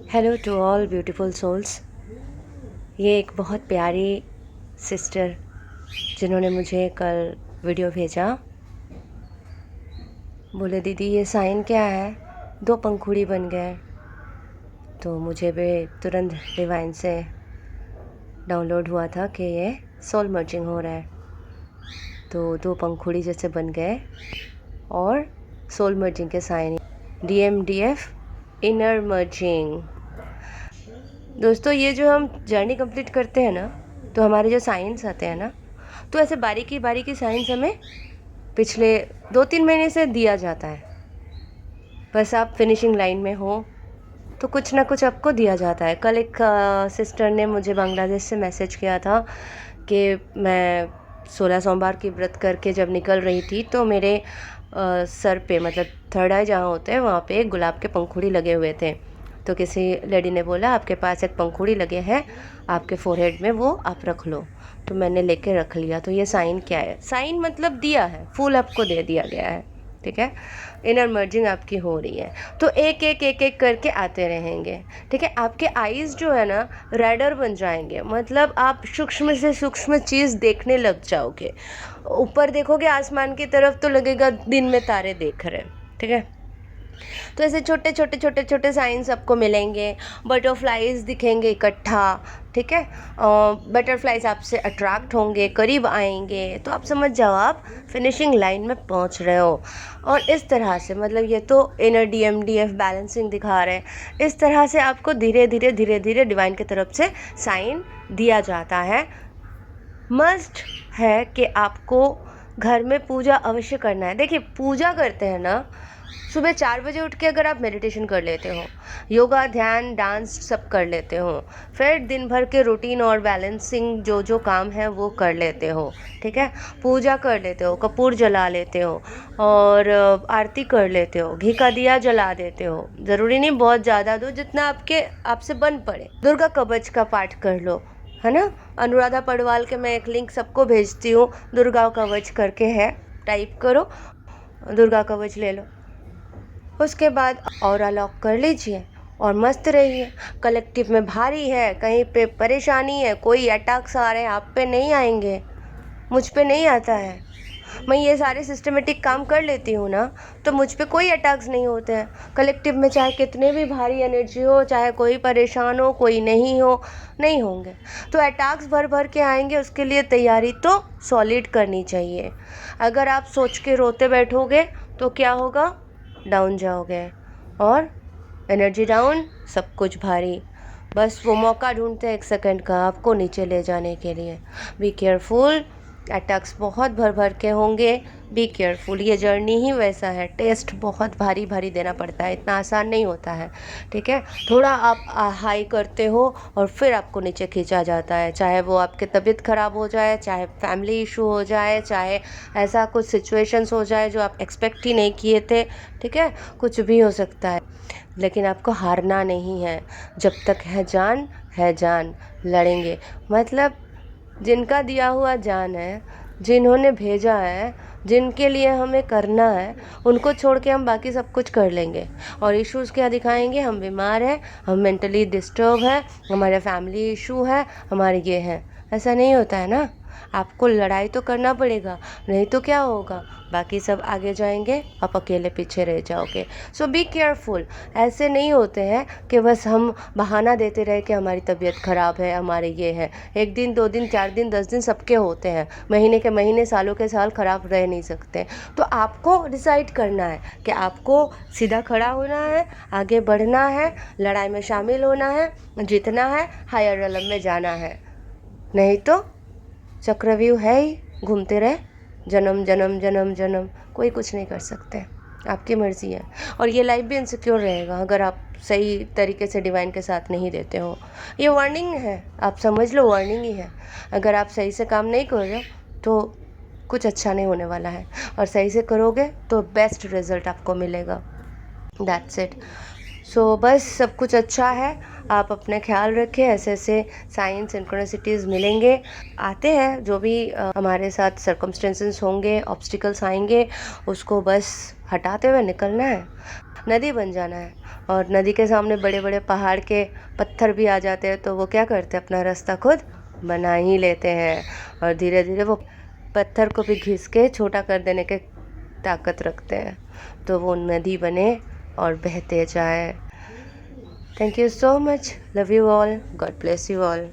Hello to all beautiful souls. ये एक बहुत प्यारी सिस्टर जिन्होंने मुझे कल वीडियो भेजा, बोले दीदी ये साइन क्या है, दो पंखुड़ी बन गए। तो मुझे भी तुरंत डिवाइन से डाउनलोड हुआ था कि ये सोल मर्जिंग हो रहा है। तो दो पंखुड़ी जैसे बन गए और सोल मर्जिंग के साइन DMDF इनर मर्जिंग। दोस्तों, ये जो हम जर्नी कंप्लीट करते हैं ना, तो हमारे जो साइंस आते हैं ना, तो ऐसे बारीकी बारीकी साइंस हमें पिछले 2-3 महीने से दिया जाता है। बस आप फिनिशिंग लाइन में हो तो कुछ ना कुछ आपको दिया जाता है। कल एक सिस्टर ने मुझे बांग्लादेश से मैसेज किया था कि मैं 16 सोमवार की व्रत करके जब निकल रही थी तो मेरे सर पे, मतलब थर्ड आई जहाँ होते हैं वहाँ पे गुलाब के पंखुड़ी लगे हुए थे। तो किसी लेडी ने बोला आपके पास एक पंखुड़ी लगे हैं आपके फोरहेड में, वो आप रख लो। तो मैंने लेके रख लिया। तो ये साइन क्या है? साइन मतलब दिया है, फूल आपको दे दिया गया है, ठीक है। इनर मर्जिंग आपकी हो रही है तो एक एक एक एक करके आते रहेंगे, ठीक है। आपके आईज जो है ना रेडर बन जाएंगे, मतलब आप सूक्ष्म से सूक्ष्म चीज़ देखने लग जाओगे। ऊपर देखोगे आसमान की तरफ तो लगेगा दिन में तारे देख रहे हैं, ठीक है। तो ऐसे छोटे छोटे छोटे छोटे साइंस आपको मिलेंगे। बटरफ्लाइज दिखेंगे इकट्ठा, ठीक है। बटरफ्लाइज आपसे अट्रैक्ट होंगे, करीब आएंगे, तो आप समझ जाओ आप फिनिशिंग लाइन में पहुंच रहे हो। और इस तरह से, मतलब ये तो इनर DMDF बैलेंसिंग दिखा रहे हैं। इस तरह से आपको धीरे धीरे धीरे धीरे डिवाइन की तरफ से साइन दिया जाता है। मस्ट है कि आपको घर में पूजा अवश्य करना है। देखिए, पूजा करते हैं ना, सुबह 4 बजे उठ के अगर आप मेडिटेशन कर लेते हो, योगा, ध्यान, डांस सब कर लेते हो, फिर दिन भर के रूटीन और बैलेंसिंग जो जो काम है वो कर लेते हो, ठीक है। पूजा कर लेते हो, कपूर जला लेते हो और आरती कर लेते हो, घी का दिया जला देते हो। ज़रूरी नहीं बहुत ज़्यादा दो, जितना आपसे बन पड़े। दुर्गा कवच का पाठ कर लो, है ना। अनुराधा पडवाल के मैं एक लिंक सबको भेजती हूँ, दुर्गा कवच करके है, टाइप करो, दुर्गा कवच ले लो। उसके बाद ऑरा लॉक कर लीजिए और मस्त रहिए। कलेक्टिव में भारी है, कहीं पे परेशानी है, कोई अटैक्स आ रहे हैं, आप पे नहीं आएंगे, मुझ पे नहीं आता है। मैं ये सारे सिस्टमेटिक काम कर लेती हूँ ना, तो मुझ पे कोई अटैक्स नहीं होते हैं। कलेक्टिव में चाहे कितने भी भारी एनर्जी हो, चाहे कोई परेशान हो, कोई नहीं हो, नहीं होंगे। तो अटैक्स भर भर के आएंगे, उसके लिए तैयारी तो सॉलिड करनी चाहिए। अगर आप सोच के रोते बैठोगे तो क्या होगा? डाउन जाओगे और एनर्जी डाउन, सब कुछ भारी। बस वो मौका ढूंढते हैं 1 सेकंड का आपको नीचे ले जाने के लिए। बी केयरफुल, अटैक्स बहुत भर भर के होंगे, बी केयरफुल। ये जर्नी ही वैसा है, टेस्ट बहुत भारी भारी देना पड़ता है, इतना आसान नहीं होता है, ठीक है। थोड़ा आप हाई करते हो और फिर आपको नीचे खींचा जाता है, चाहे वो आपकी तबीयत ख़राब हो जाए, चाहे फैमिली इशू हो जाए, चाहे ऐसा कुछ सिचुएशंस हो जाए जो आप एक्सपेक्ट ही नहीं किए थे, ठीक है। कुछ भी हो सकता है, लेकिन आपको हारना नहीं है। जब तक है जान, लड़ेंगे। मतलब जिनका दिया हुआ जान है, जिन्होंने भेजा है, जिनके लिए हमें करना है, उनको छोड़ के हम बाकी सब कुछ कर लेंगे। और इश्यूज़ क्या दिखाएंगे? हम बीमार हैं, हम मेंटली डिस्टर्ब है, हमारे फैमिली इशू है, हमारे ये है। ऐसा नहीं होता है ना। आपको लड़ाई तो करना पड़ेगा, नहीं तो क्या होगा? बाकी सब आगे जाएंगे, आप अकेले पीछे रह जाओगे। सो बी केयरफुल। ऐसे नहीं होते हैं कि बस हम बहाना देते रहे कि हमारी तबीयत ख़राब है, हमारे ये है। 1 दिन, 2 दिन, 4 दिन, 10 दिन सबके होते हैं, महीने के महीने, सालों के साल ख़राब रह नहीं सकते। तो आपको डिसाइड करना है कि आपको सीधा खड़ा होना है, आगे बढ़ना है, लड़ाई में शामिल होना है, जीतना है, हायर रलम में जाना है। नहीं तो चक्रव्यूह है ही, घूमते रहे, जन्म जन्म जन्म जन्म, कोई कुछ नहीं कर सकते। आपकी मर्ज़ी है। और ये लाइफ भी इनसिक्योर रहेगा अगर आप सही तरीके से डिवाइन के साथ नहीं देते हो। ये वार्निंग है, आप समझ लो, वार्निंग ही है। अगर आप सही से काम नहीं कर रहे हो तो कुछ अच्छा नहीं होने वाला है, और सही से करोगे तो बेस्ट रिजल्ट आपको मिलेगा। That's it. सो बस सब कुछ अच्छा है, आप अपने ख्याल रखें। ऐसे ऐसे साइंस सिंक्रोनिसिटीज़ मिलेंगे, आते हैं, जो भी हमारे साथ सर्कमस्टेंसेस होंगे, ऑब्स्टिकल्स आएंगे, उसको बस हटाते हुए निकलना है। नदी बन जाना है। और नदी के सामने बड़े बड़े पहाड़ के पत्थर भी आ जाते हैं, तो वो क्या करते हैं, अपना रास्ता खुद बना ही लेते हैं और धीरे धीरे वो पत्थर को भी घिस के छोटा कर देने के ताकत रखते हैं, तो वो नदी बने और बहते जाए। Thank you so much, love you all, God bless you all.